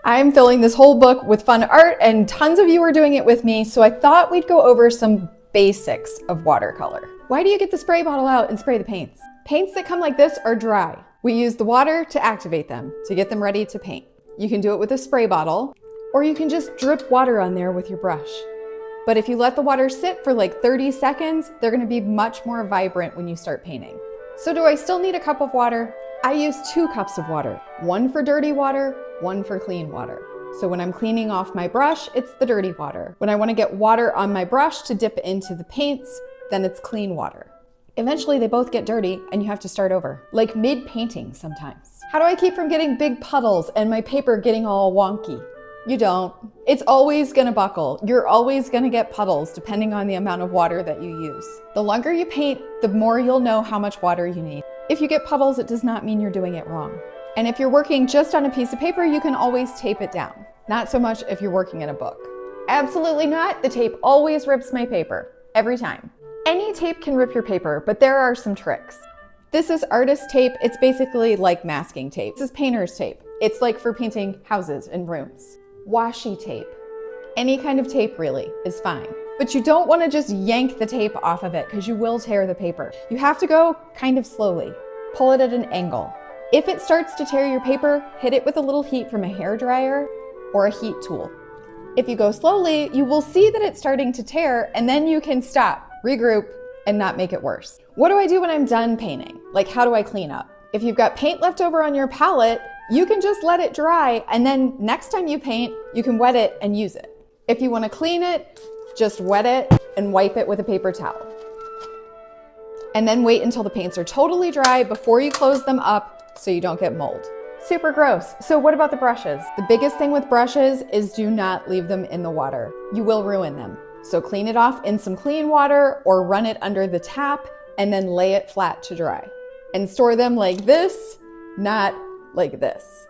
I'm filling this whole book with fun art and tons of you are doing it with me, so I thought we'd go over some basics of watercolor. Why do you get the spray bottle out and spray the paints? Paints that come like this are dry. We use the water to activate them, to get them ready to paint. You can do it with a spray bottle, or you can just drip water on there with your brush. But if you let the water sit for like 30 seconds, they're gonna be much more vibrant when you start painting. So do I still need a cup of water? I use 2 cups of water, one for dirty water, one for clean water. So when I'm cleaning off my brush, it's the dirty water. When I want to get water on my brush to dip into the paints, then it's clean water. Eventually they both get dirty and you have to start over, like mid-painting sometimes. How do I keep from getting big puddles and my paper getting all wonky? You don't. It's always gonna buckle. You're always gonna get puddles depending on the amount of water that you use. The longer you paint, the more you'll know how much water you need. If you get puddles, it does not mean you're doing it wrong. And if you're working just on a piece of paper, you can always tape it down. Not so much if you're working in a book. Absolutely not. The tape always rips my paper, every time. Any tape can rip your paper, but there are some tricks. This is artist tape. It's basically like masking tape. This is painter's tape. It's like for painting houses and rooms. Washi tape. Any kind of tape really is fine. But you don't want to just yank the tape off of it because you will tear the paper. You have to go kind of slowly. Pull it at an angle. If it starts to tear your paper, hit it with a little heat from a hairdryer or a heat tool. If you go slowly, you will see that it's starting to tear and then you can stop, regroup, and not make it worse. What do I do when I'm done painting? Like, how do I clean up? If you've got paint left over on your palette, you can just let it dry and then next time you paint, you can wet it and use it. If you want to clean it, just wet it and wipe it with a paper towel. And then wait until the paints are totally dry before you close them up so you don't get mold. Super gross. So what about the brushes? The biggest thing with brushes is do not leave them in the water. You will ruin them. So clean it off in some clean water or run it under the tap and then lay it flat to dry. And store them like this, not like this.